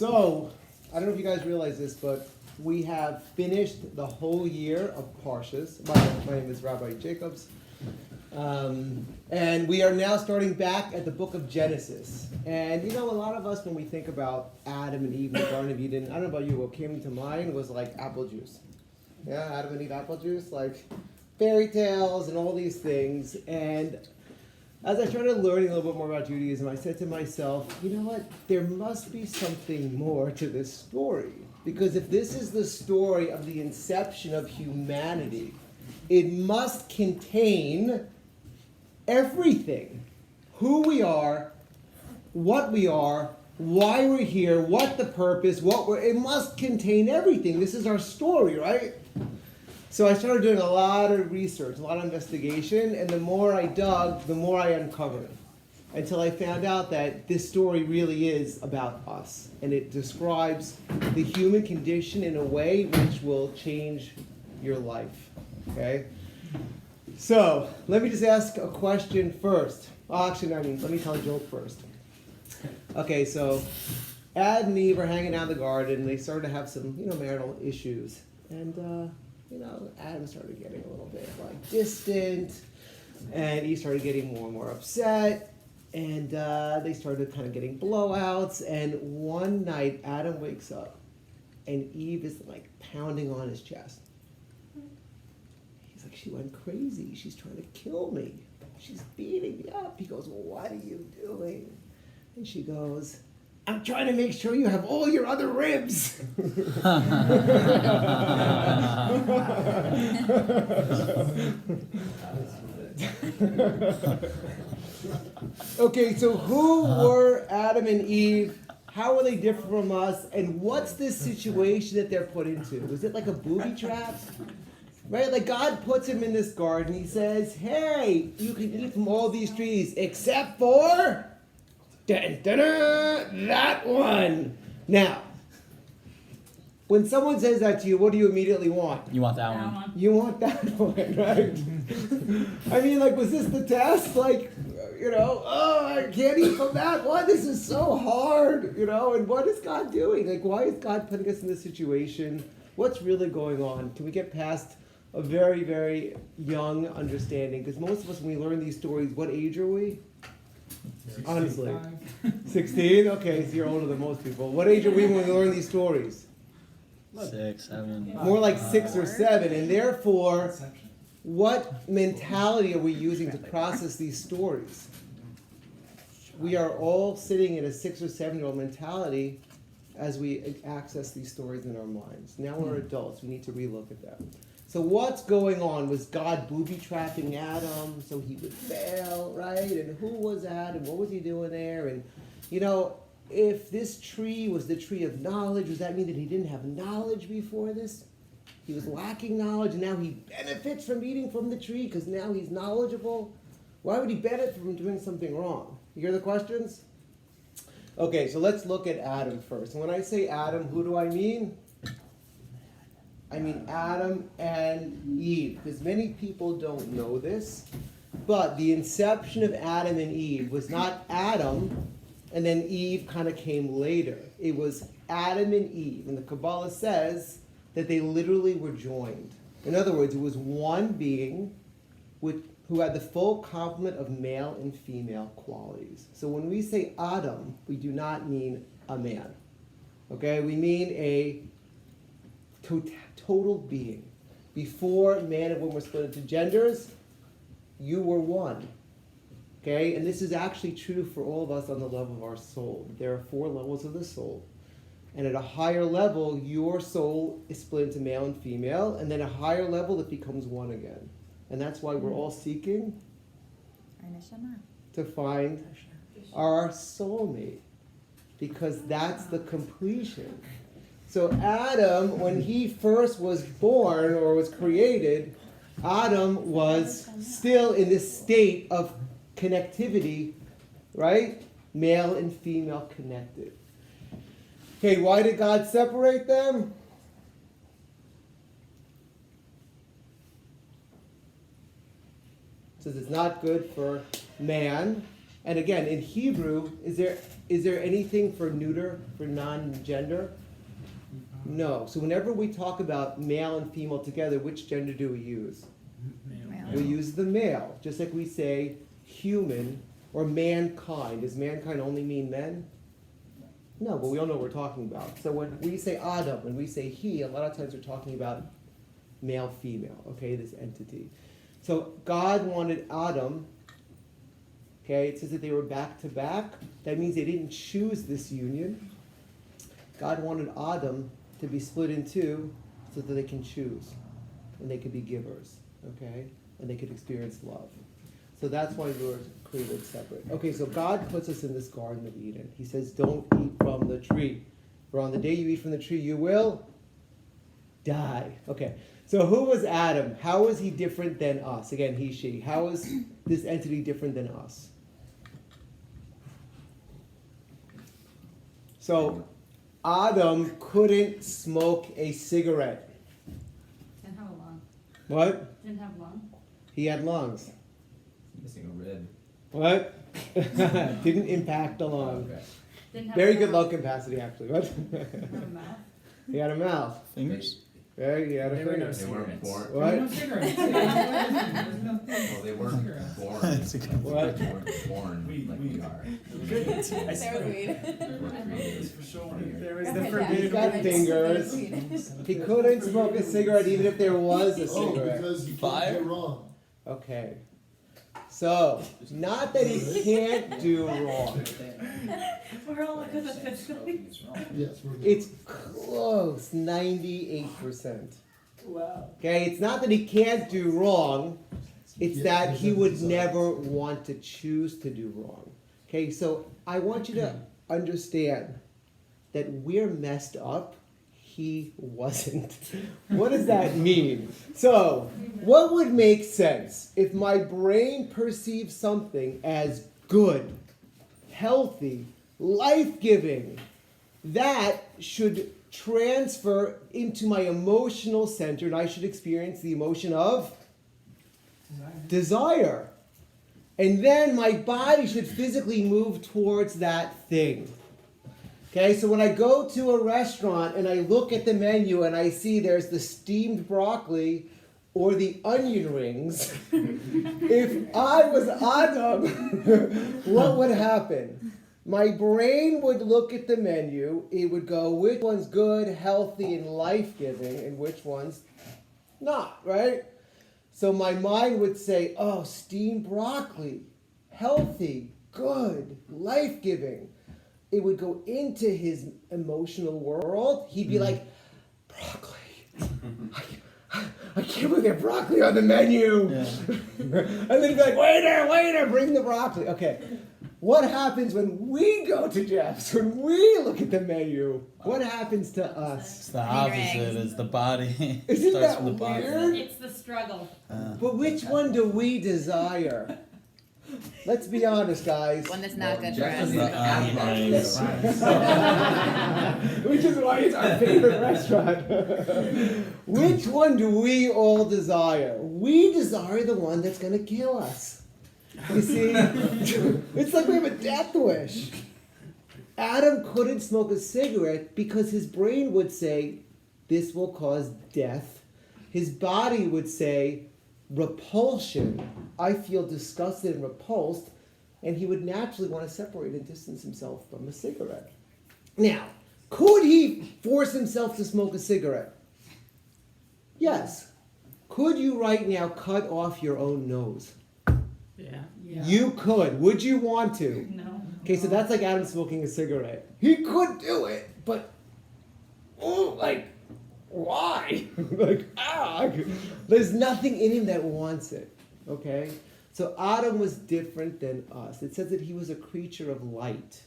So, I don't know if you guys realize this, but we have finished the whole year of Parshas. My name is Rabbi Yitz Jacobs. And we are now starting back at the book of Genesis. And a lot of us, when we think about Adam and Eve in the Garden of Eden, I don't know about you, what came to mind was like apple juice. Yeah, Adam and Eve apple juice, like fairy tales and all these things. And as I started learning a little bit more about Judaism, I said to myself, you know what? There must be something more to this story. Because if this is the story of the inception of humanity, it must contain everything. Who we are, what we are, why we're here, what the purpose, it must contain everything. This is our story, right? So I started doing a lot of research, a lot of investigation, and the more I dug, the more I uncovered. Until I found out that this story really is about us. And it describes the human condition in a way which will change your life. Okay? So, let me just ask a question first. Let me tell a joke first. Okay, so Adam and Eve are hanging out in the garden, and they started to have some, marital issues. And, Adam started getting a little bit, distant, and Eve started getting more and more upset, and they started kind of getting blowouts, and one night, Adam wakes up, and Eve is, pounding on his chest. He's like, she went crazy. She's trying to kill me. She's beating me up. He goes, well, what are you doing? And she goes, I'm trying to make sure you have all your other ribs. Okay, so who were Adam and Eve? How are they different from us? And what's this situation that they're put into? Was it like a booby trap? Right? Like God puts him in this garden. He says, hey, you can eat from all these trees except for that one. Now, when someone says that to you, what do you immediately want? You want that one. You want that one, right? I mean, was this the test? I can't eat from that one. This is so hard, and what is God doing? Why is God putting us in this situation? What's really going on? Can we get past a very, very young understanding? Because most of us, when we learn these stories, what age are we? 65. Honestly. 16? Okay, so you're older than most people. What age are we when we learn these stories? 6, 7. More like 6 or 7. And therefore, what mentality are we using to process these stories? We are all sitting in a 6 or 7-year-old mentality as we access these stories in our minds. Now we're adults. We need to relook at them. So what's going on? Was God booby-trapping Adam so he would fail, right? And who was Adam? What was he doing there? And, if this tree was the tree of knowledge, does that mean that he didn't have knowledge before this? He was lacking knowledge, and now he benefits from eating from the tree because now he's knowledgeable? Why would he benefit from doing something wrong? You hear the questions? Okay, so let's look at Adam first. And when I say Adam, who do I mean? I mean Adam and Eve, because many people don't know this, but the inception of Adam and Eve was not Adam, and then Eve kind of came later. It was Adam and Eve, and the Kabbalah says that they literally were joined. In other words, it was one being who had the full complement of male and female qualities. So when we say Adam, we do not mean a man. Okay, we mean a total being. Before man and woman were split into genders, you were one. Okay? And this is actually true for all of us on the level of our soul. There are 4 levels of the soul. And at a higher level, your soul is split into male and female, and then at a higher level, it becomes one again. And that's why we're all seeking to find our soulmate, because that's the completion. So Adam, when he first was born or was created, Adam was still in this state of connectivity, right? Male and female connected. Okay, why did God separate them? Says it's not good for man And again, in Hebrew, is there anything for neuter, for non-gender? No. So whenever we talk about male and female together, which gender do we use? Male. We use the male, just like we say human or mankind. Does mankind only mean men? No, but we all know what we're talking about. So when we say Adam, when we say he, a lot of times we're talking about male, female, okay, this entity. So God wanted Adam, okay, it says that they were back to back. That means they didn't choose this union. God wanted Adam to be split in two so that they can choose and they could be givers, okay, and they could experience love. So that's why we were created separate. Okay, so God puts us in this Garden of Eden. He says, don't eat from the tree. For on the day you eat from the tree, you will die. Okay, so who was Adam? How was he different than us? Again, he, she. How is this entity different than us? So Adam couldn't smoke a cigarette. Didn't have a lung. What? Didn't have lung. He had lungs. Missing a rib. What? Didn't impact the lung. Okay. Didn't have Very a good mouth. lung capacity, actually. What? Didn't have a mouth. He had a mouth. Fingers? Very, he had a There were no finger. They weren't born. There were no What? cigarettes. Well, they weren't born. What? They weren't born like we are. There was weed. We're created For sure. 20 years. There was Go the ahead, forbidden He's got weed. fingers. He couldn't smoke a cigarette even if there was a Oh, cigarette. because you Fire? can't do wrong. Okay. So, not that he can't do wrong. We're all looking at this. Yes, we're good. It's close, 98%. Wow. Okay, it's not that he can't do wrong, it's Yeah, that he would doesn't never want to choose to do wrong. Okay, so I want you to understand that we're messed up, he wasn't. What does that mean? So, what would make sense if my brain perceives something as good, healthy, life-giving? That should transfer into my emotional center, and I should experience the emotion of desire. And then my body should physically move towards that thing. Okay, so when I go to a restaurant and I look at the menu and I see there's the steamed broccoli or the onion rings, if I was Adam, what would happen? My brain would look at the menu, it would go, which one's good, healthy, and life-giving, and which one's not, right? So my mind would say, oh, steamed broccoli, healthy, good, life-giving. It would go into his emotional world. He'd be like, broccoli. I can't believe they have broccoli on the menu. Yeah. And then he'd be like, waiter, bring the broccoli. Okay. What happens when we go to Jeff's, when we look at the menu? What happens to us? It's the opposite. It's the body. Isn't Starts that from the body. weird? It's the struggle. But which one do we desire? Let's be honest, guys. One that's not good for Jeff us. doesn't even have broccoli. Which is why it's our favorite restaurant. Which one do we all desire? We desire the one that's going to kill us. You see, it's like we have a death wish. Adam couldn't smoke a cigarette because his brain would say, this will cause death. His body would say, repulsion. I feel disgusted and repulsed. And he would naturally want to separate and distance himself from a cigarette. Now, could he force himself to smoke a cigarette? Yes. Could you right now cut off your own nose? Yeah. You could. Would you want to? No. Okay, so that's like Adam smoking a cigarette. He could do it, but why? There's nothing in him that wants it. Okay? So Adam was different than us. It says that he was a creature of light.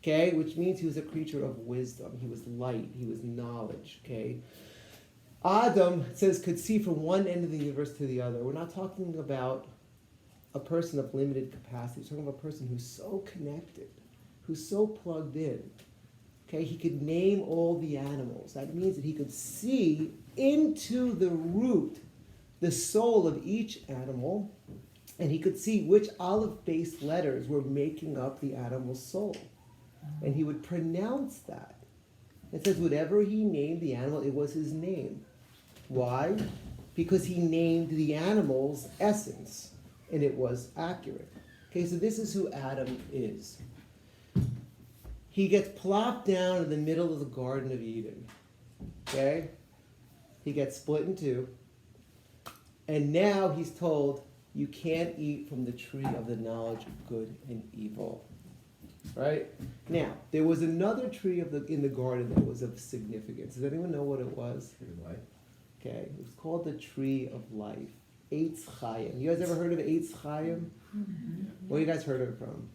Okay? Which means he was a creature of wisdom. He was light. He was knowledge. Okay? Adam, it says, could see from one end of the universe to the other. We're not talking about a person of limited capacity. We're talking about a person who's so connected, who's so plugged in. Okay, he could name all the animals. That means that he could see into the root, the soul of each animal, And he could see which aleph-based letters were making up the animal's soul. And he would pronounce that. It says whatever he named the animal, it was his name. Why? Because he named the animal's essence, and it was accurate. Okay, so this is who Adam is. He gets plopped down in the middle of the Garden of Eden. Okay? He gets split in two. And now he's told, you can't eat from the tree of the knowledge of good and evil. Right? Now, there was another tree in the garden that was of significance. Does anyone know what it was? Tree of life. Okay, it was called the Tree of Life. Eitz Chaim. You guys ever heard of Eitz Chaim? Where you guys heard of it from?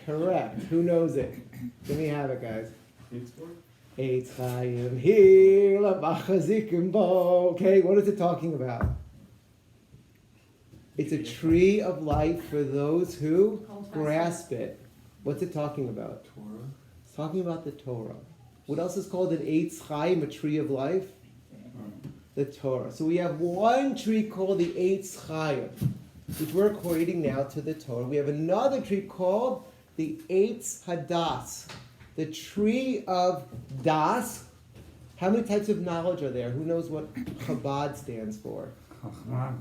Correct. Who knows it? Let me have it, guys. Eitz Chaim. Here, labachazikim bo. Okay, what is it talking about? It's a tree of life for those who grasp it. What's it talking about? Torah. It's talking about the Torah. What else is called an Eitz Chaim, a tree of life? The Torah. So we have one tree called the Eitz Chaim, which we're equating now to the Torah. We have another tree called the Eitz Hadas, the tree of Das. How many types of knowledge are there? Who knows what Chabad stands for? Chachma,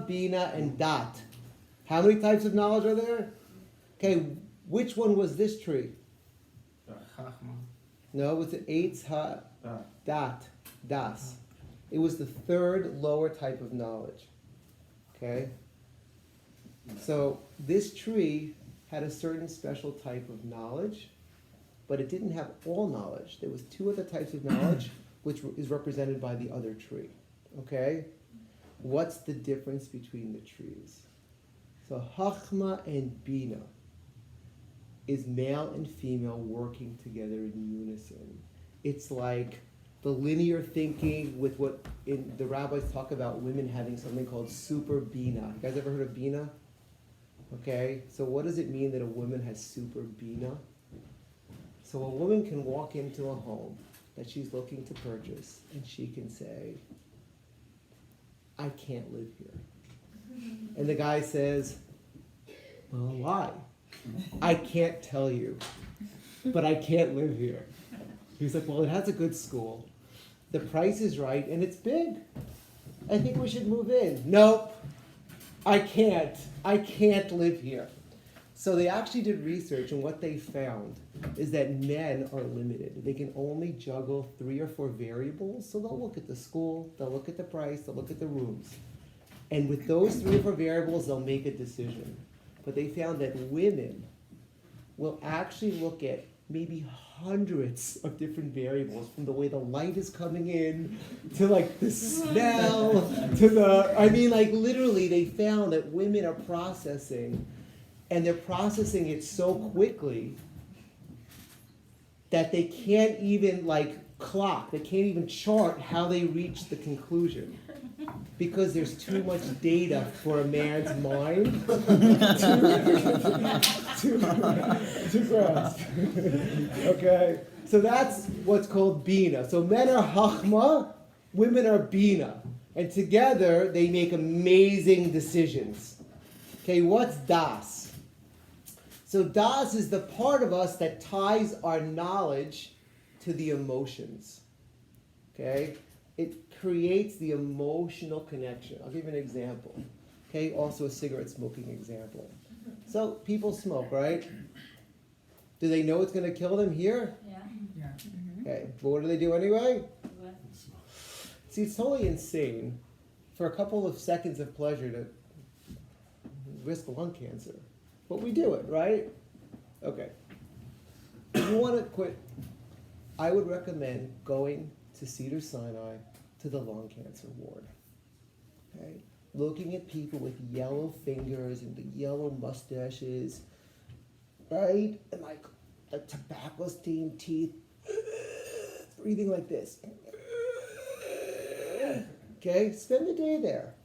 Bina, and Dat. How many types of knowledge are there? Okay, which one was this tree? No, it was the Eitz Dat. Das. It was the third lower type of knowledge. Okay? So this tree had a certain special type of knowledge, but it didn't have all knowledge. There was two other types of knowledge, which is represented by the other tree. Okay? What's the difference between the trees? So Chachma and Bina is male and female working together in unison. It's like the linear thinking with what the rabbis talk about women having something called super bina. You guys ever heard of bina? Okay, so what does it mean that a woman has super bina? So a woman can walk into a home that she's looking to purchase and she can say, I can't live here. And the guy says, well, why? I can't tell you, but I can't live here. He's like, well, it has a good school. The price is right, and it's big. I think we should move in. Nope, I can't. I can't live here. So they actually did research, and what they found is that men are limited. They can only juggle 3 or 4 variables. So they'll look at the school, they'll look at the price, they'll look at the rooms. And with those 3 or 4 variables, they'll make a decision. But they found that women will actually look at maybe hundreds of different variables, from the way the light is coming in, to like the smell, to the, I mean, like literally they found that women are processing, and they're processing it so quickly that they can't even like clock, they can't even chart how they reach the conclusion. Because there's too much data for a man's mind to grasp. Okay? So that's what's called Bina. So men are Chachma, women are Bina. And together they make amazing decisions. Okay, what's Das? So Das is the part of us that ties our knowledge to the emotions. Okay? It creates the emotional connection. I'll give you an example. Okay, also a cigarette smoking example. So people smoke, right? Do they know it's going to kill them here? Yeah. Okay, but what do they do anyway? What? See, it's totally insane for a couple of seconds of pleasure to risk lung cancer. But we do it, right? Okay. If you want to quit, I would recommend going to Cedar Sinai to the lung cancer ward. Okay? Looking at people with yellow fingers and the yellow mustaches, right? And like tobacco stained teeth, breathing like this. Okay? Spend the day there.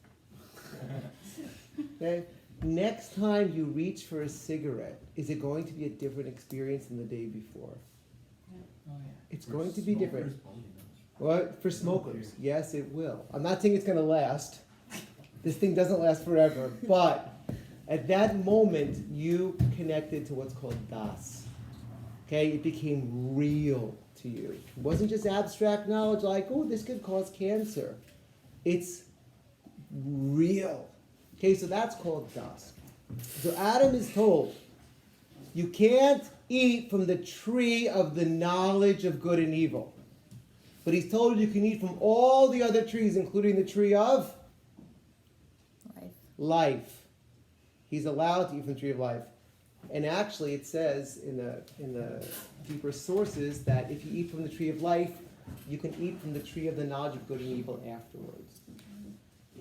Okay? Next time you reach for a cigarette, is it going to be a different experience than the day before? It's going to be different. What? For smokers, yes, it will. I'm not saying it's going to last, This thing doesn't last forever. But at that moment, you connected to what's called das. Okay, it became real to you. It wasn't just abstract knowledge like, oh, this could cause cancer. It's real. Okay, so that's called das. So Adam is told, you can't eat from the tree of the knowledge of good and evil. But he's told you can eat from all the other trees, including the tree of life. He's allowed to eat from the tree of life. And actually it says in the deeper sources that if you eat from the tree of life, you can eat from the tree of the knowledge of good and evil afterwards.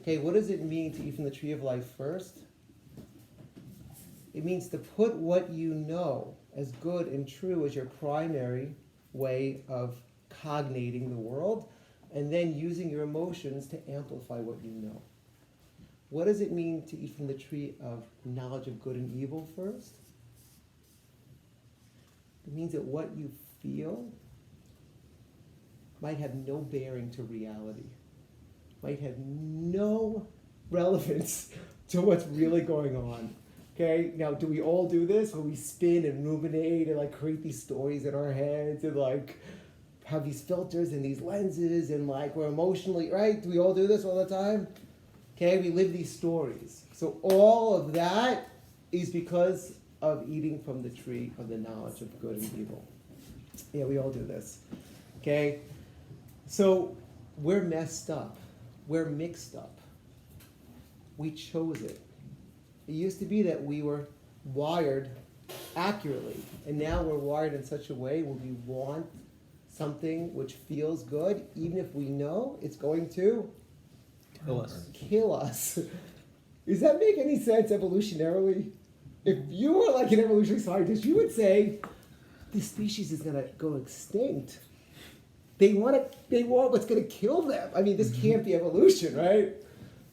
Okay, what does it mean to eat from the tree of life first? It means to put what you know as good and true as your primary way of cognating the world, and then using your emotions to amplify what you know. What does it mean to eat from the tree of knowledge of good and evil first? It means that what you feel might have no bearing to reality, might have no relevance to what's really going on. Okay, now do we all do this when we spin and ruminate and like create these stories in our heads and like have these filters and these lenses and like we're emotionally, right? Do we all do this all the time? Okay, we live these stories. So all of that is because of eating from the tree of the knowledge of good and evil. Yeah, we all do this. Okay, so we're messed up. We're mixed up. We chose it. It used to be that we were wired accurately, and now we're wired in such a way where we want something which feels good, even if we know it's going to kill us. Does that make any sense evolutionarily? If you were like an evolutionary scientist, you would say, this species is going to go extinct. They want what's going to kill them. I mean, this can't be evolution, right?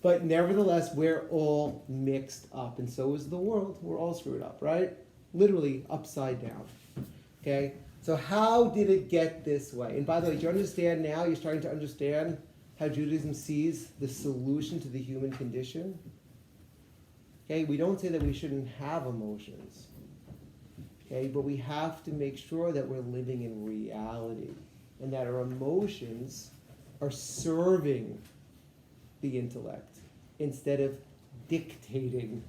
But nevertheless, we're all mixed up, and so is the world. We're all screwed up, right? Literally upside down. Okay? So how did it get this way? And by the way, do you understand now? You're starting to understand how Judaism sees the solution to the human condition? Okay? We don't say that we shouldn't have emotions. Okay? But we have to make sure that we're living in reality and that our emotions are serving the intellect instead of dictating.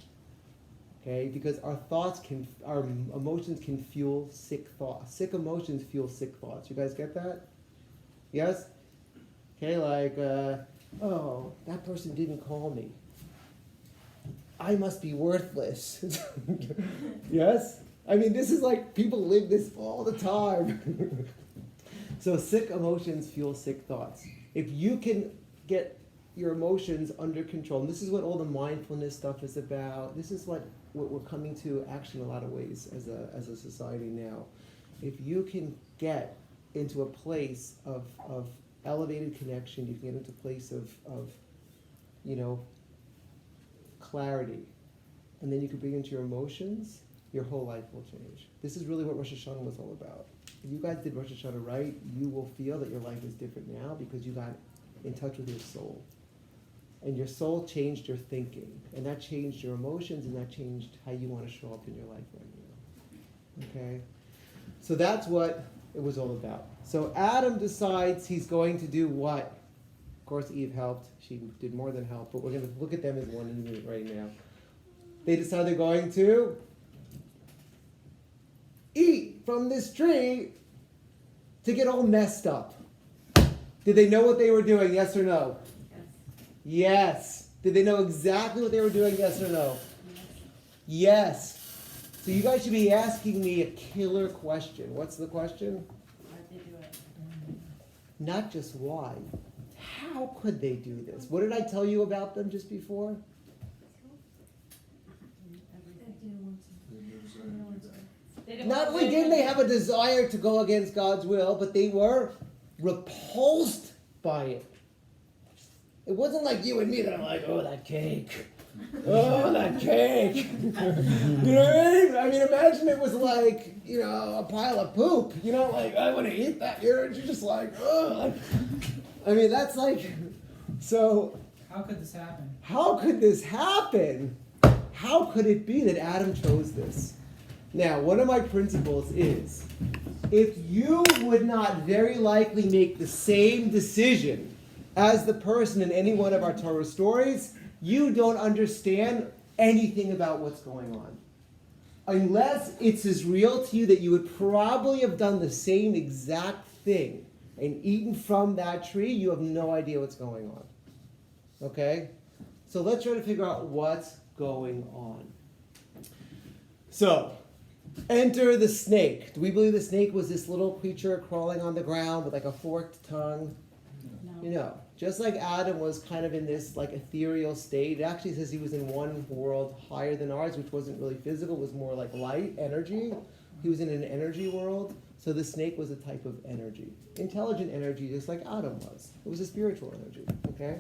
Okay, because our emotions can fuel sick thoughts. Sick emotions fuel sick thoughts. You guys get that? Yes? Okay, like, oh, that person didn't call me. I must be worthless. Yes? I mean, this is like, people live this all the time. So sick emotions fuel sick thoughts. If you can get your emotions under control, and this is what all the mindfulness stuff is about. This is what we're coming to actually in a lot of ways as a society now. If you can get into a place of elevated connection, you can get into a place of clarity, and then you can bring into your emotions, your whole life will change. This is really what Rosh Hashanah was all about. If you guys did Rosh Hashanah right, you will feel that your life is different now because you got in touch with your soul. And your soul changed your thinking, and that changed your emotions, and that changed how you want to show up in your life right now. Okay? So that's what it was all about. So Adam decides he's going to do what? Of course, Eve helped. She did more than help, but we're going to look at them as one unit right now. They decide they're going to eat from this tree to get all messed up. Did they know what they were doing, yes or no? Yes. Did they know exactly what they were doing? Yes or no? Yes. So you guys should be asking me a killer question. What's the question? Why'd they do it? Not just why. How could they do this? What did I tell you about them just before? Not only didn't they have a desire to go against God's will, but they were repulsed by it. It wasn't like you and me that I'm like, oh, that cake. Oh, that cake. You know what I mean? I mean, imagine it was like, a pile of poop. Like, I want to eat that. You're just like, oh. I mean, that's like, so How could this happen? How could this happen? How could it be that Adam chose this? Now, one of my principles is, if you would not very likely make the same decision as the person in any one of our Torah stories, you don't understand anything about what's going on. Unless it's as real to you that you would probably have done the same exact thing and eaten from that tree, you have no idea what's going on. Okay? So let's try to figure out what's going on. So, enter the snake. Do we believe the snake was this little creature crawling on the ground with like a forked tongue? No. You know, just like Adam was kind of in this like ethereal state. It actually says he was in one world higher than ours, which wasn't really physical, it was more like light, energy. He was in an energy world. So the snake was a type of energy. Intelligent energy, just like Adam was. It was a spiritual energy, okay?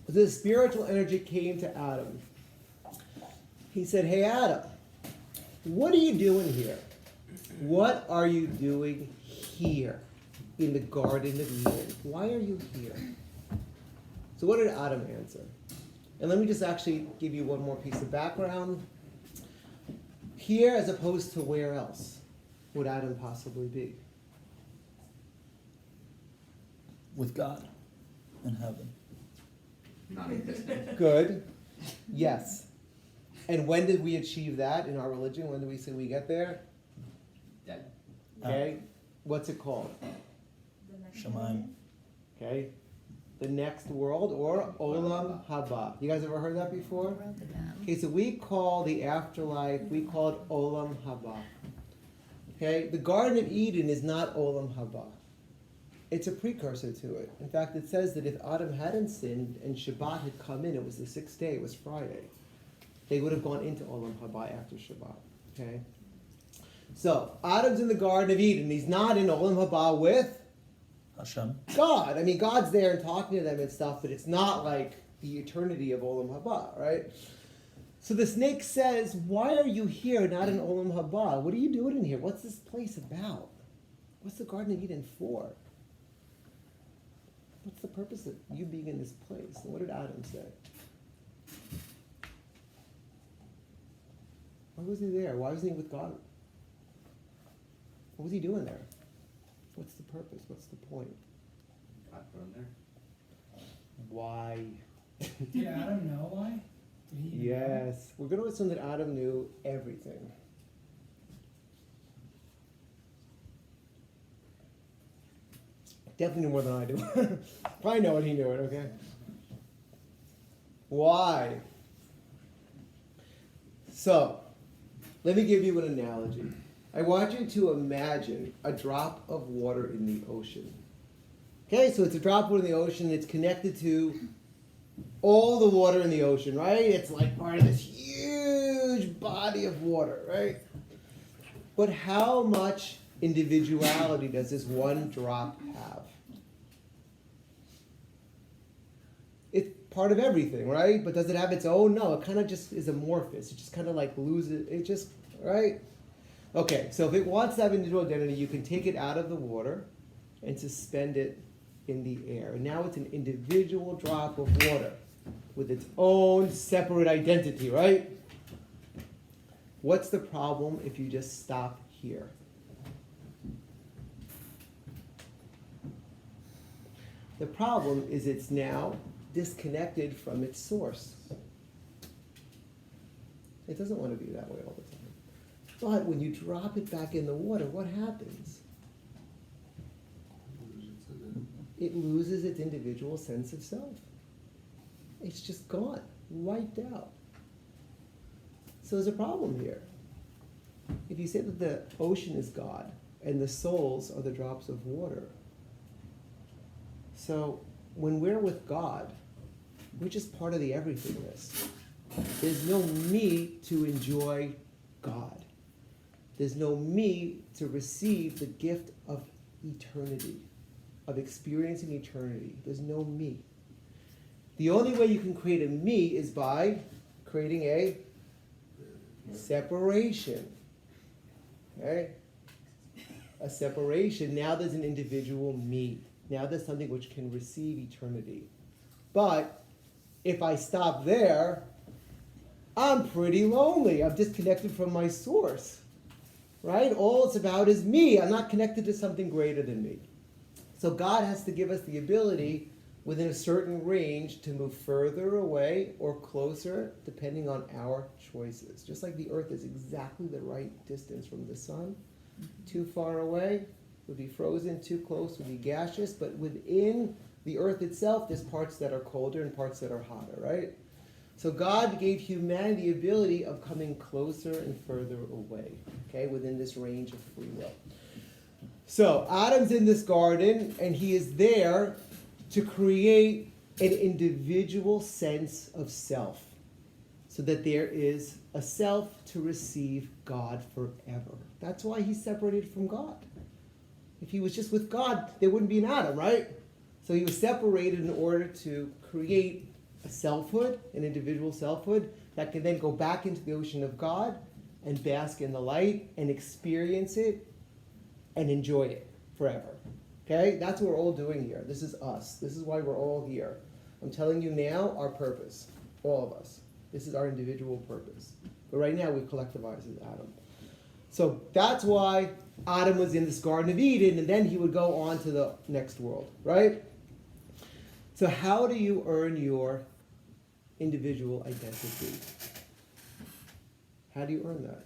The spiritual energy came to Adam. He said, hey Adam, what are you doing here? What are you doing here in the Garden of Eden? Why are you here? So what did Adam answer? And let me just actually give you one more piece of background. Here as opposed to where else would Adam possibly be? With God in heaven. Non-existent. Good. Yes. And when did we achieve that in our religion? When did we say we get there? Dead. Okay. What's it called? Shemaim. Okay. The next world, or Olam Haba. You guys ever heard that before? Wrote it down. Okay, so we call the afterlife, we call it Olam Haba. Okay, the Garden of Eden is not Olam Haba. It's a precursor to it. In fact, it says that if Adam hadn't sinned and Shabbat had come in, it was the sixth day, it was Friday, they would have gone into Olam Haba after Shabbat. Okay? So, Adam's in the Garden of Eden. He's not in Olam Haba with Hashem. God. I mean, God's there and talking to them and stuff, but it's not like the eternity of Olam Haba, right? So the snake says, why are you here, not in Olam Haba? What are you doing in here? What's this place about? What's the Garden of Eden for? What's the purpose of you being in this place? And what did Adam say? Why was he there? Why wasn't he with God? What was he doing there? What's the purpose? What's the point? God put him there. Why? Did Adam know why? Did he know? Yes. We're going to assume that Adam knew everything. Definitely knew more than I do. Probably know what he knew it, okay? Why? So, let me give you an analogy. I want you to imagine a drop of water in the ocean. Okay, so it's a drop of water in the ocean. It's connected to all the water in the ocean, right? It's like part of this huge body of water, right? But how much individuality does this one drop have? It's part of everything, right? But does it have its own? No, it kind of just is amorphous. It just kind of like loses, it just, right? Okay, so if it wants to have individual identity, you can take it out of the water and suspend it in the air. And now it's an individual drop of water with its own separate identity, right? What's the problem if you just stop here? The problem is it's now disconnected from its source. It doesn't want to be that way all the time. But when you drop it back in the water, what happens? It loses its individual sense of self. It's just gone, wiped out. So there's a problem here. If you say that the ocean is God and the souls are the drops of water, so when we're with God, we're just part of the everythingness. There's no me to enjoy God. There's no me to receive the gift of eternity, of experiencing eternity. There's no me. The only way you can create a me is by creating a separation. Okay? A separation. Now there's an individual me. Now there's something which can receive eternity. But if I stop there, I'm pretty lonely. I'm disconnected from my source, right? All it's about is me. I'm not connected to something greater than me. So God has to give us the ability within a certain range to move further away or closer depending on our choices. Just like the earth is exactly the right distance from the sun. Too far away would be frozen, too close would be gaseous, but within the earth itself, there's parts that are colder and parts that are hotter, right? So God gave humanity the ability of coming closer and further away, okay, within this range of free will. So Adam's in this garden, and he is there to create an individual sense of self, so that there is a self to receive God forever. That's why he's separated from God. If he was just with God, there wouldn't be an Adam, right? So he was separated in order to create a selfhood, an individual selfhood, that can then go back into the ocean of God and bask in the light and experience it and enjoy it forever. Okay? That's what we're all doing here. This is us. This is why we're all here. I'm telling you now our purpose. All of us. This is our individual purpose. But right now we collectivize as Adam. So that's why Adam was in this Garden of Eden, and then he would go on to the next world, right? So how do you earn your individual identity? How do you earn that?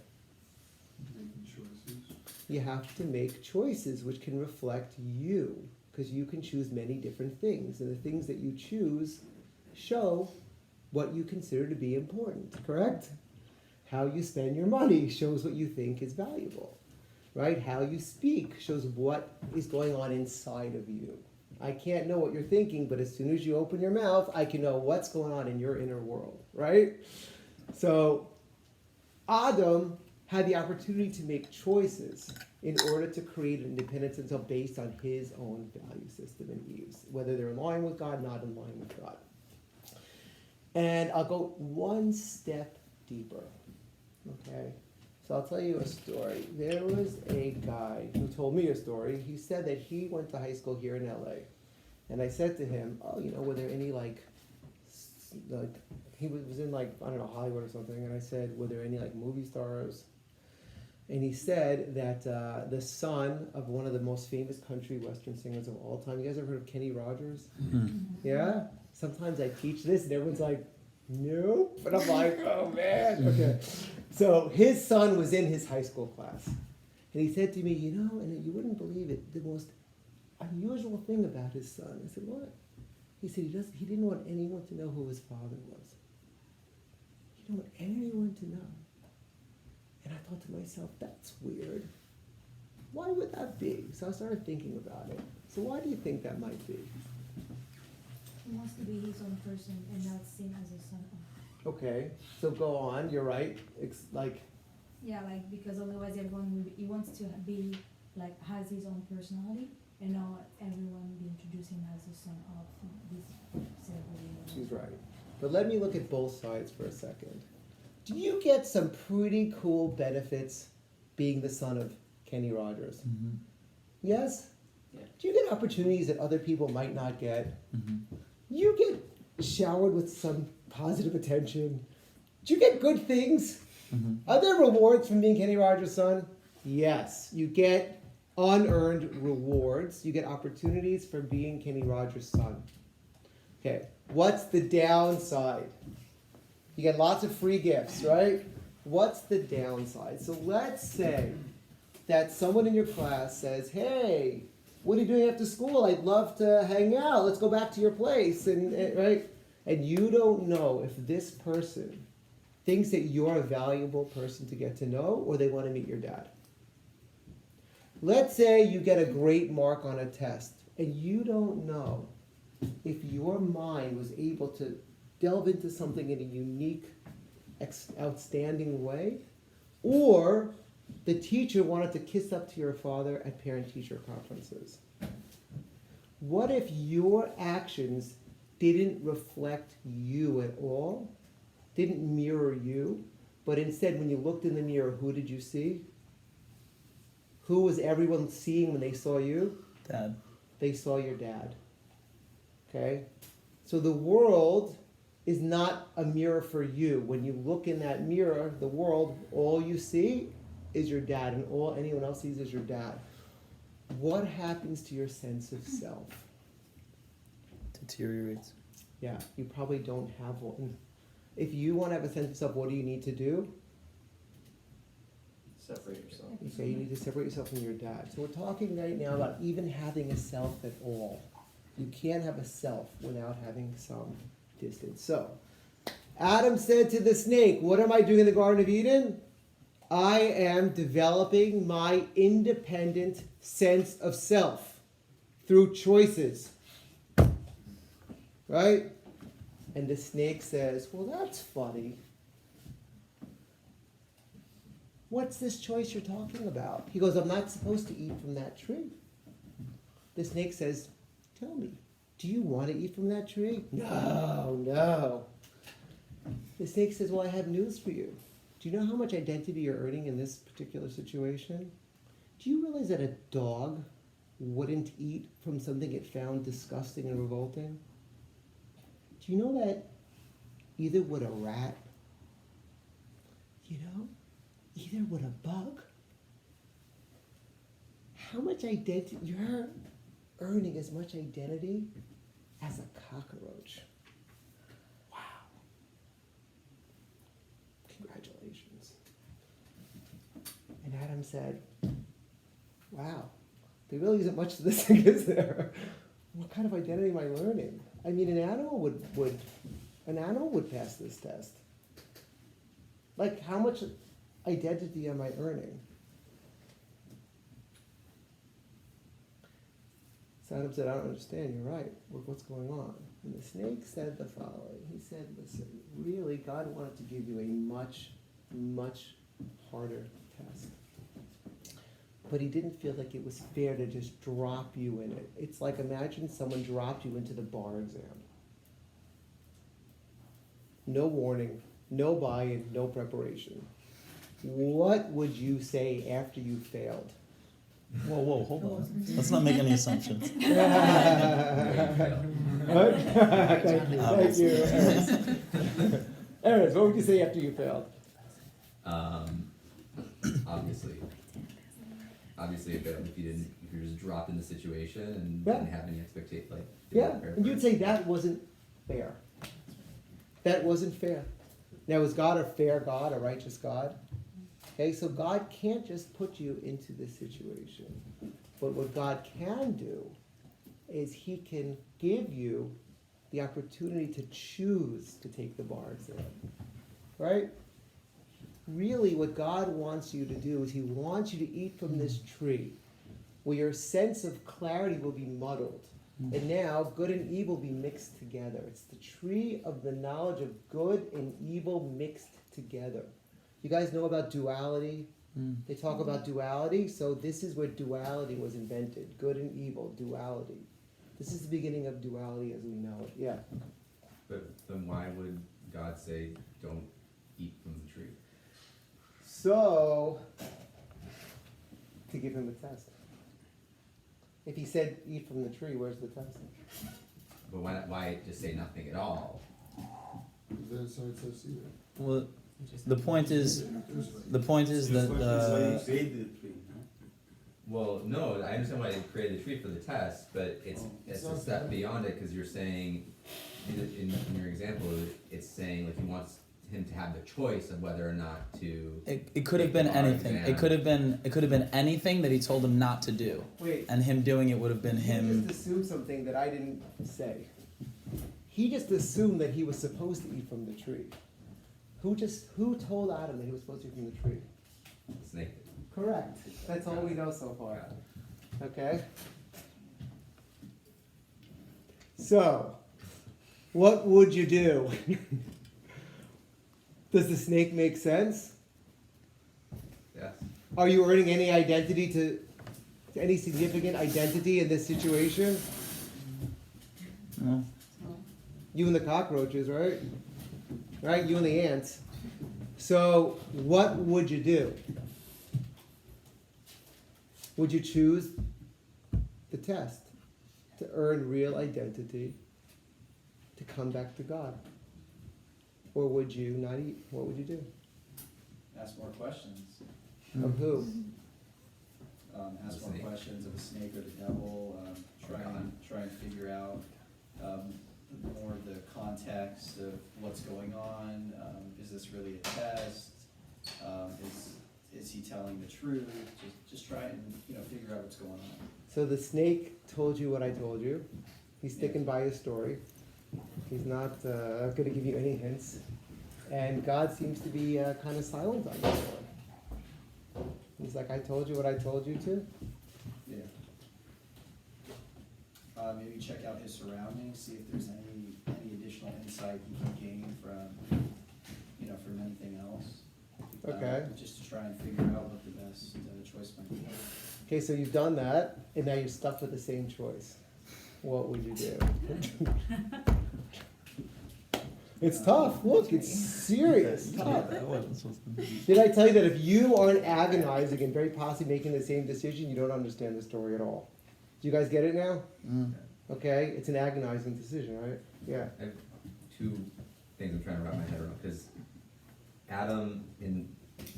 Making choices. You have to make choices which can reflect you, because you can choose many different things, and the things that you choose show what you consider to be important, correct? How you spend your money shows what you think is valuable, right? How you speak shows what is going on inside of you. I can't know what you're thinking, but as soon as you open your mouth, I can know what's going on in your inner world, right? So Adam had the opportunity to make choices in order to create an independence until based on his own value system and views, whether they're in line with God, not in line with God. And I'll go one step deeper, okay? So I'll tell you a story. There was a guy who told me a story. He said that he went to high school here in LA. And I said to him, oh, were there any he was in Hollywood or something. And I said, were there any movie stars? And he said that the son of one of the most famous country western singers of all time. You guys ever heard of Kenny Rogers? Mm-hmm. Yeah? Sometimes I teach this and everyone's like, nope. But I'm like, oh man. Okay. So his son was in his high school class. And he said to me, and you wouldn't believe it, the most unusual thing about his son. I said, what? He said he didn't want anyone to know who his father was. He didn't want anyone to know. And I thought to myself, that's weird. Why would that be? So I started thinking about it. So why do you think that might be? He wants to be his own person and not seen as a son of. Okay, so go on, you're right. Yeah, because otherwise he wants to be, has his own personality and not everyone be introduced him as a son of this celebrity. She's right. But let me look at both sides for a second. Do you get some pretty cool benefits being the son of Kenny Rogers? Mm-hmm. Yes? Yeah. Do you get opportunities that other people might not get? Mm-hmm. You get showered with some positive attention. Do you get good things? Mm-hmm. Are there rewards from being Kenny Rogers' son? Yes. You get unearned rewards. You get opportunities for being Kenny Rogers' son. Okay. What's the downside? You get lots of free gifts, right? What's the downside? So let's say that someone in your class says, hey, what are you doing after school? I'd love to hang out. Let's go back to your place. And right? And you don't know if this person thinks that you're a valuable person to get to know or they want to meet your dad. Let's say you get a great mark on a test and you don't know if your mind was able to delve into something in a unique, outstanding way, or the teacher wanted to kiss up to your father at parent-teacher conferences. What if your actions didn't reflect you at all, didn't mirror you, but instead when you looked in the mirror, who did you see? Who was everyone seeing when they saw you? Dad. They saw your dad. Okay? So the world is not a mirror for you. When you look in that mirror, the world, all you see is your dad, and all anyone else sees is your dad. What happens to your sense of self? Deteriorates. Yeah, you probably don't have one. If you want to have a sense of self, what do you need to do? Separate yourself. You say you need to separate yourself from your dad. So we're talking right now about even having a self at all. You can't have a self without having some distance. So, Adam said to the snake, what am I doing in the Garden of Eden? I am developing my independent sense of self through choices. Right? And the snake says, well, that's funny. What's this choice you're talking about? He goes, I'm not supposed to eat from that tree. The snake says, tell me, do you want to eat from that tree? No. The snake says, well, I have news for you. Do you know how much identity you're earning in this particular situation? Do you realize that a dog wouldn't eat from something it found disgusting and revolting? Do you know that either would a rat, either would a bug? How much identity, you're earning as much identity as a cockroach. Wow. Congratulations. And Adam said, wow, there really isn't much to this thing, is there? What kind of identity am I learning? I mean, an animal would pass this test. Like, how much identity am I earning? So Adam said, I don't understand, you're right. What's going on? And the snake said the following. He said, listen, really, God wanted to give you a much, much harder test. But he didn't feel like it was fair to just drop you in it. It's like, imagine someone dropped you into the bar exam. No warning, no buy-in, no preparation. What would you say after you failed? Whoa, hold on. Let's not make any assumptions. Thank you. Eris, what would you say after you failed? Obviously, if you were just dropped in the situation and Yeah. didn't have any expectation, like Yeah, and you'd say that wasn't fair. That wasn't fair. Now, is God a fair God, a righteous God? Okay, so God can't just put you into this situation. But what God can do is he can give you the opportunity to choose to take the bar exam. Right? Really, what God wants you to do is he wants you to eat from this tree where your sense of clarity will be muddled. And now, good and evil be mixed together. It's the tree of the knowledge of good and evil mixed together. You guys know about duality? They talk about duality. So this is where duality was invented. Good and evil, duality. This is the beginning of duality as we know it. Yeah. But then why would God say, don't eat from the tree? So, to give him a test. If he said eat from the tree, where's the test? But why just say nothing at all? That's how it says here. Well, the point is that Well, no, I understand why they created the tree for the test, but it's a step beyond it because you're saying, in your example, it's saying like he wants him to have the choice of whether or not to. it could have been anything. It could have been anything that he told him not to do, Wait. and him doing it would have been He him. just assumed something that I didn't say. He just assumed that he was supposed to eat from the tree. Who told Adam that he was supposed to eat from the tree? The snake. Correct. That's all we know so far. Okay? So, what would you do? Does the snake make sense? Yes. Are you earning any identity to any significant identity in this situation? No. You and the cockroaches, right? Right? You and the ants. So, what would you do? Would you choose the test to earn real identity, to come back to God? Or would you not eat? What would you do? Ask more questions. Of who? Ask The more snake. questions of the snake or the devil. Try and figure out more of the context of what's going on. Is this really a test? Is he telling the truth? Just try and figure out what's going on. So the snake told you what I told you. He's sticking by his story. He's not going to give you any hints. And God seems to be kind of silent on this one. He's like, I told you what I told you to. Yeah. Maybe check out his surroundings, see if there's any additional insight he can gain from anything else. Okay. Just to try and figure out what the best choice might be. Okay, so you've done that, and now you're stuck with the same choice. What would you do? It's tough. Look, it's serious. Tough. Did I tell you that if you aren't agonizing and very possibly making the same decision, you don't understand the story at all? Do you guys get it now? Okay, it's an agonizing decision, right? Yeah. I have two things I'm trying to wrap my head around, because Adam in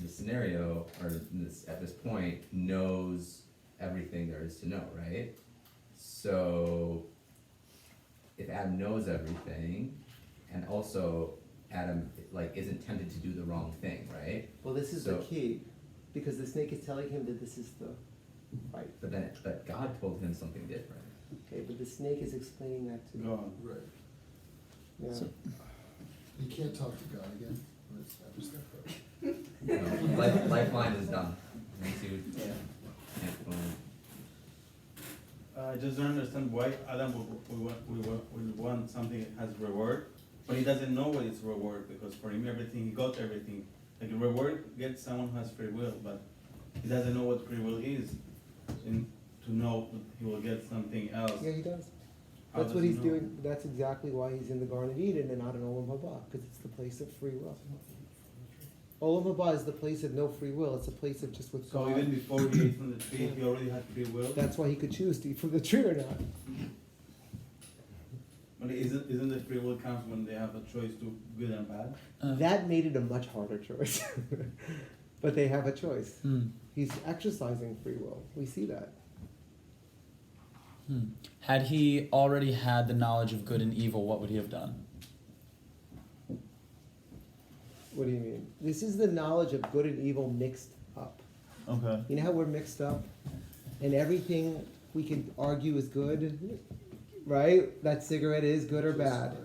the scenario, or at this point, knows everything there is to know, right? So if Adam knows everything, and also Adam isn't tempted to do the wrong thing, right? Well, this is the key, because the snake is telling him that this is the right. But God told him something different. Okay, but the snake is explaining that to Go on. Right. Yeah. You can't talk to God again. Let's establish that first. Lifeline is done. Once you Yeah. can't go on. I just don't understand why Adam would want something that has reward, but he doesn't know what is reward, because for him he got everything. Like a reward gets someone who has free will, but he doesn't know what free will is, and to know that he will get something else. Yeah, he does. How That's does what he he's know? doing. That's exactly why he's in the Garden of Eden and not in Olam Haba, because it's the place of free will. Olam Haba is the place of no free will. It's a place of just with So God. even before he ate from the tree, he already had free will. That's why he could choose to eat from the tree or not. But isn't the free will comes when they have a choice to good and bad? That made it a much harder choice. But they have a choice. Hmm. He's exercising free will. We see that. Had he already had the knowledge of good and evil, what would he have done? What do you mean? This is the knowledge of good and evil mixed up. Okay. You know how we're mixed up? And everything we can argue is good, right? That cigarette is good or bad.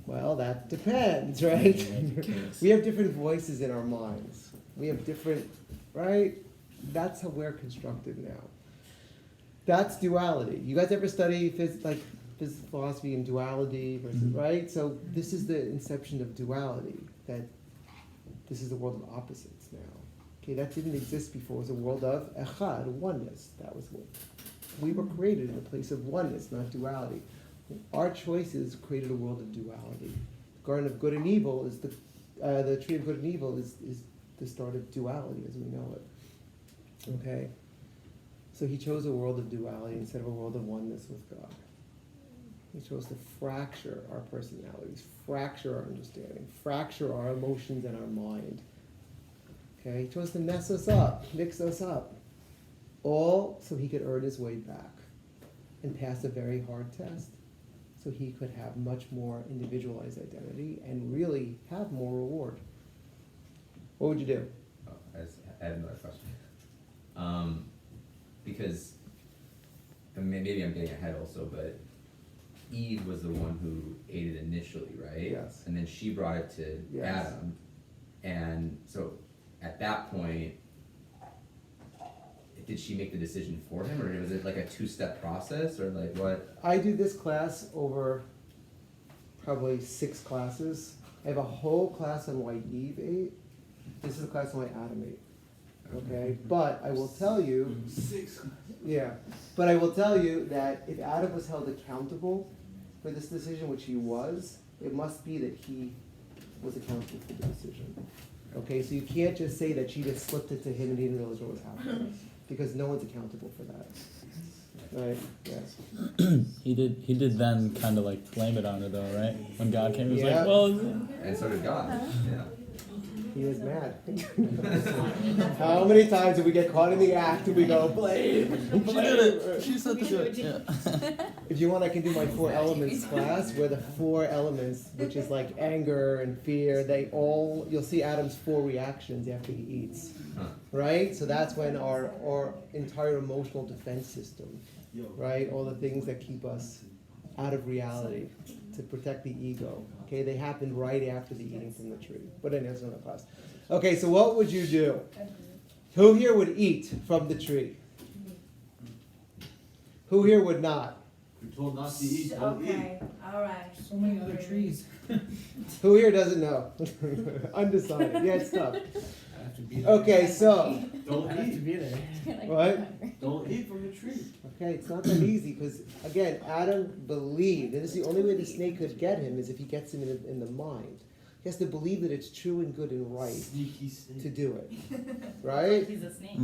Well, that depends, right? We have different voices in our minds. We have different, right? That's how we're constructed now. That's duality. You guys ever study physical philosophy and duality versus, right? So this is the inception of duality, that this is the world of opposites now. Okay, that didn't exist before. It was a world of echad, oneness. That was what we were created in a place of oneness, not duality. Our choices created a world of duality. The Garden of Good and Evil is the tree of good and evil is the start of duality as we know it. Okay? So he chose a world of duality instead of a world of oneness with God. He chose to fracture our personalities, fracture our understanding, fracture our emotions and our mind. Okay? He chose to mess us up, mix us up. All so he could earn his way back and pass a very hard test. So he could have much more individualized identity and really have more reward. What would you do? Oh, I had another question. Because maybe I'm getting ahead also, but Eve was the one who ate it initially, right? Yes. And then she brought it to Yes. Adam. And so at that point, did she make the decision for him, or was it like a two-step process, or like what? I do this class over probably 6 classes. I have a whole class on why Eve ate. This is a class on why Adam ate. Okay? But I will tell you, 6. yeah, but I will tell you that if Adam was held accountable for this decision, which he was, it must be that he was accountable for the decision. Okay, so you can't just say that she just slipped it to him and he didn't realize what was happening, because no one's accountable for that. Right. Yes. He did then kind of like blame it on it though, right? When God came, he was Yeah. like, well, And so did God, yeah. He was mad. How many times do we get caught in the act and we go, blame? she did it. She said to do it. Yeah. If you want, I can do my 4 elements class, where the 4 elements, which is like anger and fear, you'll see Adam's 4 reactions after he eats. Huh. Right? So that's when our entire emotional defense system, right? All the things that keep us out of reality to protect the ego. Okay, they happened right after the eating from the tree. But anyway, that's another class. Okay, so what would you do? Who here would eat from the tree? Who here would not? You're told not to eat, don't eat. Okay, alright. So many other trees. Who here doesn't know? Undecided. Yeah, it's tough. I have to be there. Okay, so Don't I have to eat. be there. what? Don't eat from the tree. Okay, it's not that easy because again, Adam believed, and this is the only way the snake could get him is if he gets him in the mind. He has to believe that it's true and good and right Sneaky snake. to do it, right? He's a snake.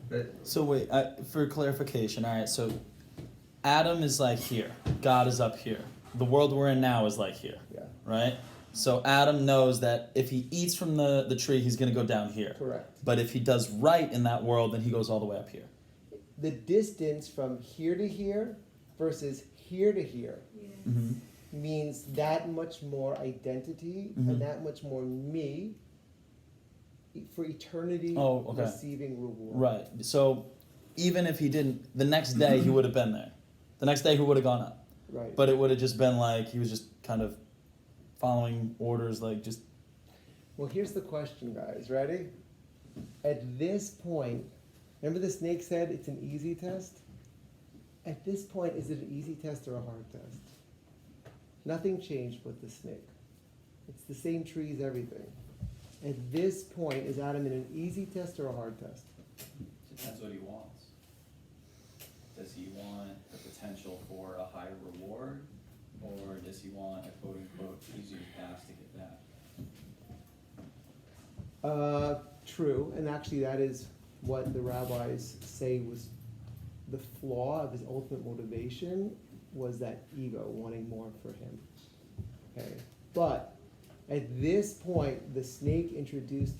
But So wait, for clarification, all right. So Adam is like here, God is up here. The world we're in now is like here, Yeah, right? So Adam knows that if he eats from the tree, he's gonna go down here. correct. But if he does right in that world, then he goes all the way up here. The distance from here to here versus here to here Mm-hmm. means that much more identity Mhm. and that much more me for eternity Oh, okay. receiving reward. Right. So even if he didn't, the next day he would have been there. The next day he would have gone up. Right. But it would have just been like he was just kind of following orders, like just. Well, here's the question, guys. Ready? At this point, remember the snake said it's an easy test? At this point, is it an easy test or a hard test? Nothing changed with the snake. It's the same trees, everything. At this point, is Adam in an easy test or a hard test? Depends what he wants. Does he want the potential for a higher reward, or does he want a quote-unquote easier path to get that? True, and actually that is what the rabbis say was the flaw of his ultimate motivation, was that ego, wanting more for him. Okay, but at this point, the snake introduced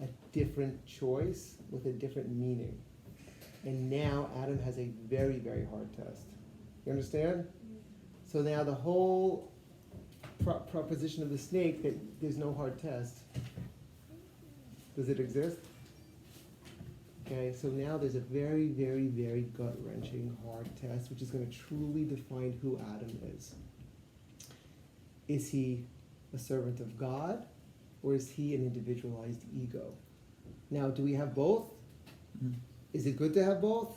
a different choice with a different meaning. And now Adam has a very, very hard test. You understand? So now the whole proposition of the snake that there's no hard test, does it exist? Okay, so now there's a very, very, very gut-wrenching hard test, which is going to truly define who Adam is. Is he a servant of God, or is he an individualized ego? Now, do we have both? Is it good to have both?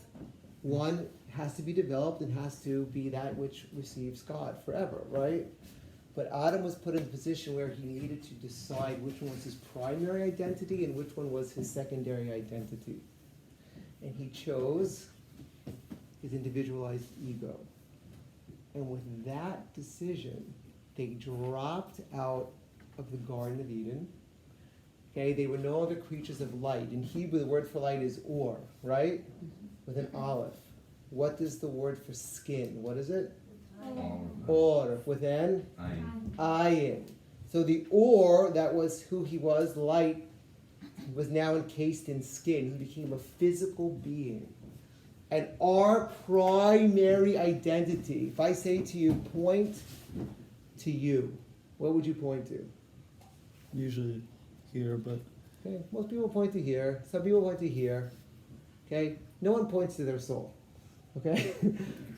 One has to be developed and has to be that which receives God forever, right? But Adam was put in a position where he needed to decide which one was his primary identity and which one was his secondary identity. And he chose his individualized ego. And with that decision, they dropped out of the Garden of Eden. Okay, they were no longer creatures of light. In Hebrew, the word for light is or, right? With an aleph. What is the word for skin? What is it? Or, with an ayin. So the or, that was who he was, light, was now encased in skin. He became a physical being. And our primary identity, if I say to you, point to you, what would you point to? Usually here, but. Okay, most people point to here. Some people point to here. Okay, no one points to their soul. Okay,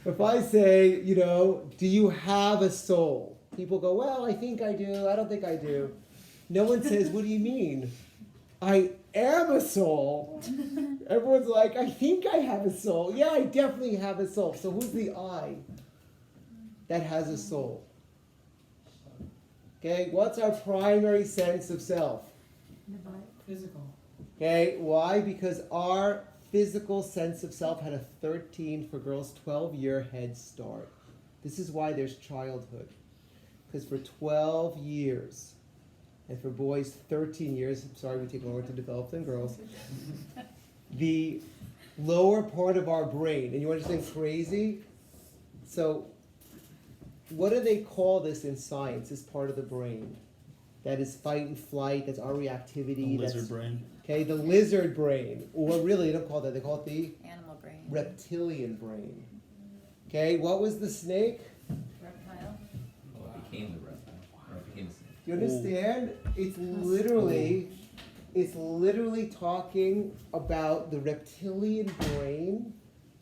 if I say, do you have a soul? People go, well, I think I do. I don't think I do. No one says, what do you mean? I am a soul. Everyone's like, I think I have a soul. Yeah, I definitely have a soul. So who's the I that has a soul? Okay, what's our primary sense of self? Physical. Okay, why? Because our physical sense of self had a 13, for girls, 12-year head start. This is why there's childhood. Because for 12 years, and for boys, 13 years, I'm sorry, we take longer to develop than girls, the lower part of our brain. And you want to think crazy? So, what do they call this in science? This part of the brain that is fight and flight. That's our reactivity. Lizard that's, brain. Okay, the lizard brain, or really, they don't call it that. They call it the Animal brain. reptilian brain. Okay, what was the snake? Reptile. Well, it became the reptile, or it became a snake. Do you understand? It's literally talking about the reptilian brain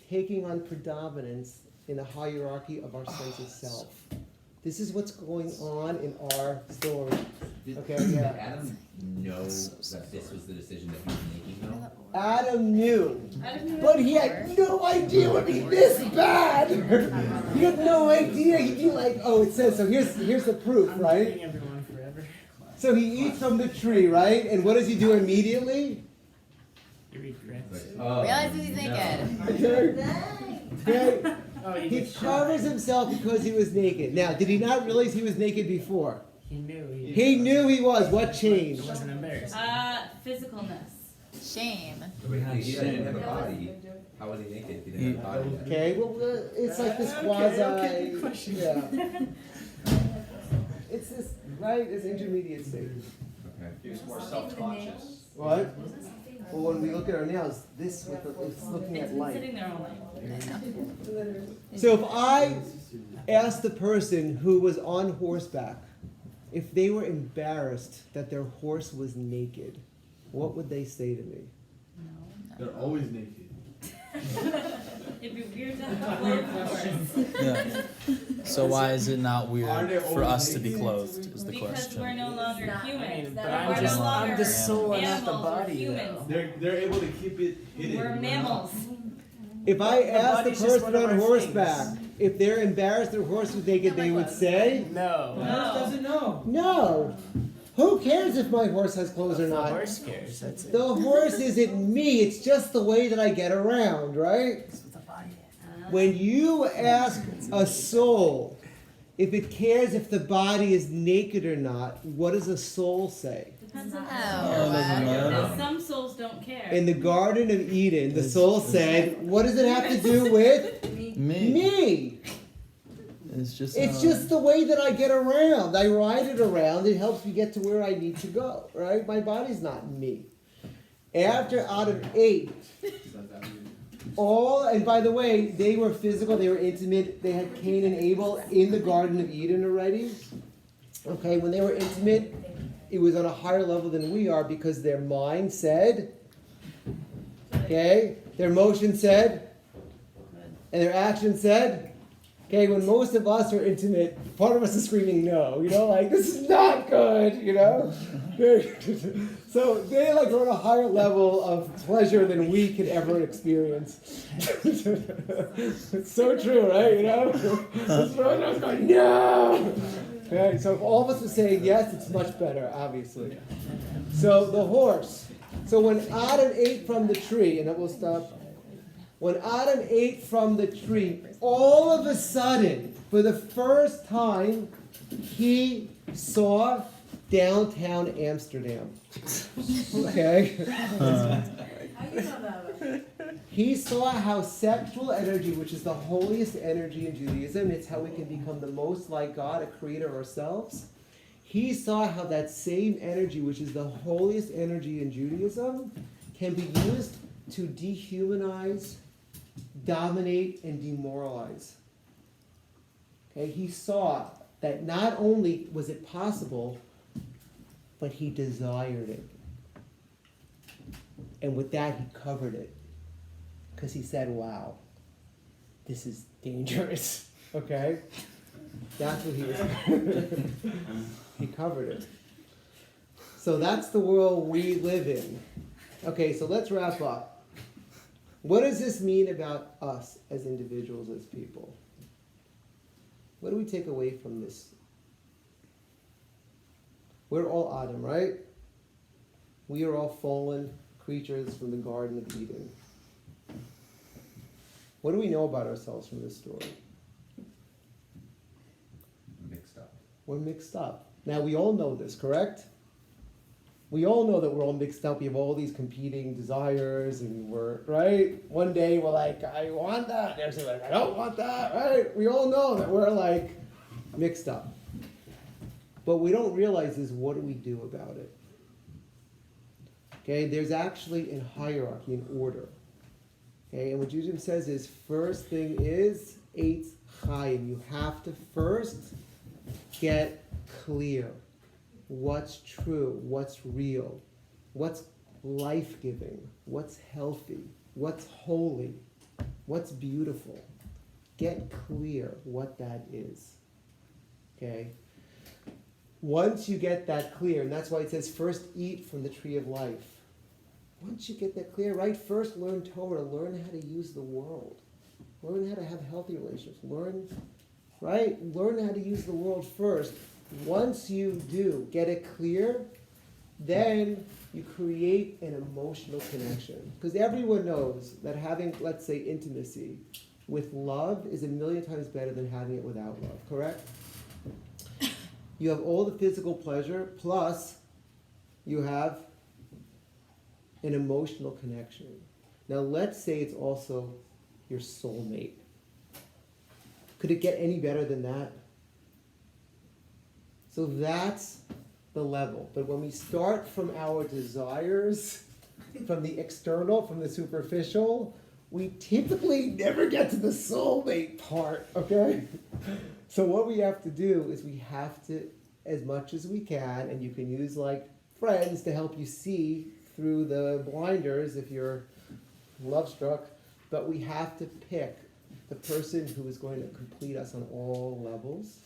taking on predominance in the hierarchy of our sense of self. This is what's going on in our story. Okay, Did yeah. Adam know that this was the decision that he was making though? Adam knew, but he had no idea it would be this bad. He had no idea. He'd be like, oh, it says, so here's the proof, right? Everyone forever. So he eats from the tree, right? And what does he do immediately? He regrets. Like, oh, Realizes he's naked. Okay? Oh, He covers himself because he was naked. Now, did he not realize he was naked before? He knew. He knew he was. What It changed? wasn't embarrassing. Physicalness. Shame. Wait, he didn't have a body. How was he naked if he didn't have a body? Okay, well, it's like this Okay, good question. Yeah. It's this, right? This intermediate state. Okay. He was more self-conscious. What? Well, when we look at our nails, this with it's looking at light. there all night. So if I asked the person who was on horseback if they were embarrassed that their horse was naked, what would they say to me? They're always naked. It'd be weird to have clothes for Yeah. So why is it not Are weird they for us to always be clothed? Is the Because question. we're no longer humans. But We're I'm no longer the soul and not the animals, we're body. humans. They're able to keep it hidden. We're mammals. If I asked the body's just person one of on our horseback things. if they're embarrassed their horse was naked, they would say, No. No. doesn't know. no. Who cares if my horse has clothes or The not? horse cares. That's it. The horse isn't me, it's just the way that I get around, right? That's what the body is. When you ask a soul if it cares if the body is naked or not, what does a soul say? Depends on Oh, it doesn't matter. Some souls don't care. In the Garden of Eden, the soul said, what does it have to do with Me. me? It's just. It's just the way that I get around. I ride it around. It helps me get to where I need to go, right? My body's not me. After Adam ate, and by the way, they were physical, they were intimate. They had Cain and Abel in the Garden of Eden already. Okay, when they were intimate, it was on a higher level than we are because their mind said, okay, their emotion said, and their action said, okay, when most of us are intimate, part of us is screaming no, like, this is not good, So they like are on a higher level of pleasure than we could ever experience. It's so true, right, This one is going, no! Okay, so if all of us are saying yes, it's much better, obviously. So the horse. So when Adam ate from the tree, and then we'll stop. When Adam ate from the tree, all of a sudden, for the first time, he saw downtown Amsterdam. Okay? He saw how sexual energy, which is the holiest energy in Judaism, it's how we can become the most like God, a creator of ourselves. He saw how that same energy, which is the holiest energy in Judaism, can be used to dehumanize, dominate, and demoralize. Okay, he saw that not only was it possible, but he desired it. And with that, he covered it. Because he said, wow, this is dangerous. Okay? That's what he was. He covered it. So that's the world we live in. Okay, so let's wrap up. What does this mean about us as individuals, as people? What do we take away from this? We're all Adam, right? We are all fallen creatures from the Garden of Eden. What do we know about ourselves from this story? Mixed up. We're mixed up. Now, we all know this, correct? We all know that we're all mixed up. We have all these competing desires, and we're, right? One day we're like, I want that. Next day we're like, I don't want that, right? We all know that we're like mixed up. But what we don't realize is, what do we do about it? Okay, there's actually a hierarchy, an order. Okay, and what Judaism says is, first thing is Eitz Chaim. You have to first get clear. What's true, what's real, what's life-giving, what's healthy, what's holy, what's beautiful. Get clear what that is. Okay? Once you get that clear, and that's why it says first eat from the tree of life. Once you get that clear, right? First learn Torah, learn how to use the world. Learn how to have healthy relationships. Learn how to use the world first. Once you do get it clear, then you create an emotional connection. Because everyone knows that having, let's say, intimacy with love is 1,000,000 times better than having it without love, correct? You have all the physical pleasure, plus you have an emotional connection. Now let's say it's also your soulmate. Could it get any better than that? So that's the level. But when we start from our desires, from the external, from the superficial, we typically never get to the soulmate part, okay? So what we have to do is we have to, as much as we can, and you can use like friends to help you see through the blinders if you're love struck, but we have to pick the person who is going to complete us on all levels.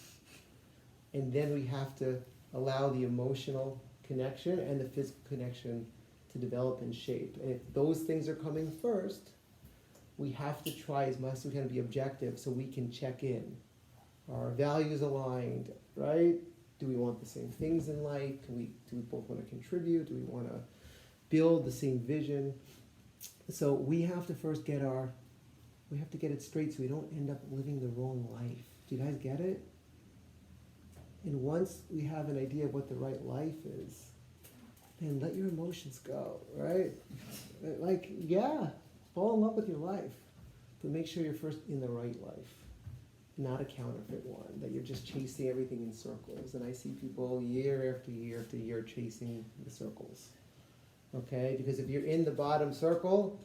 And then we have to allow the emotional connection and the physical connection to develop and shape. And if those things are coming first, we have to try as much as we can to be objective so we can check in. Are our values aligned, right? Do we want the same things in life? Do we both want to contribute? Do we want to build the same vision? So we have to first get it straight so we don't end up living the wrong life. Do you guys get it? And once we have an idea of what the right life is, then let your emotions go, right? Like, yeah, fall in love with your life, but make sure you're first in the right life, not a counterfeit one, that you're just chasing everything in circles. And I see people year after year after year chasing the circles, okay? Because if you're in the bottom circle,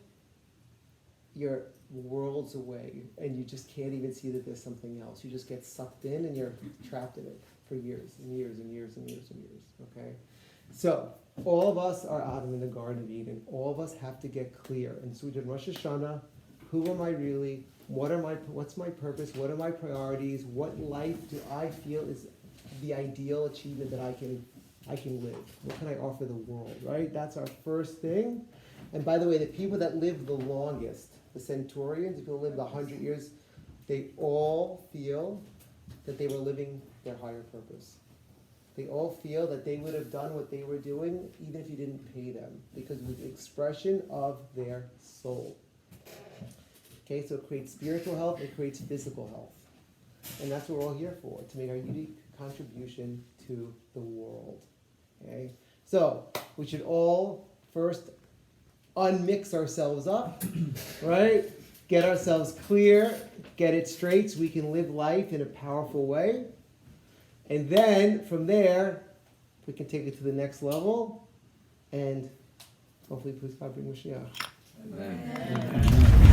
you're worlds away, and you just can't even see that there's something else. You just get sucked in, and you're trapped in it for years and years and years and years and years, okay? So, all of us are Adam in the Garden of Eden. All of us have to get clear. And so we did Rosh Hashanah. Who am I really? What's my purpose? What are my priorities? What life do I feel is the ideal achievement that I can live? What can I offer the world, right? That's our first thing. And by the way, the people that live the longest, the centurions, the people who lived 100 years, they all feel that they were living their higher purpose. They all feel that they would have done what they were doing even if you didn't pay them, because it was the expression of their soul. Okay, so it creates spiritual health, it creates physical health. And that's what we're all here for, to make our unique contribution to the world. Okay? So, we should all first unmix ourselves up, right? Get ourselves clear, get it straight so we can live life in a powerful way. And then, from there, we can take it to the next level, and hopefully, please God bring Mashiach. Amen.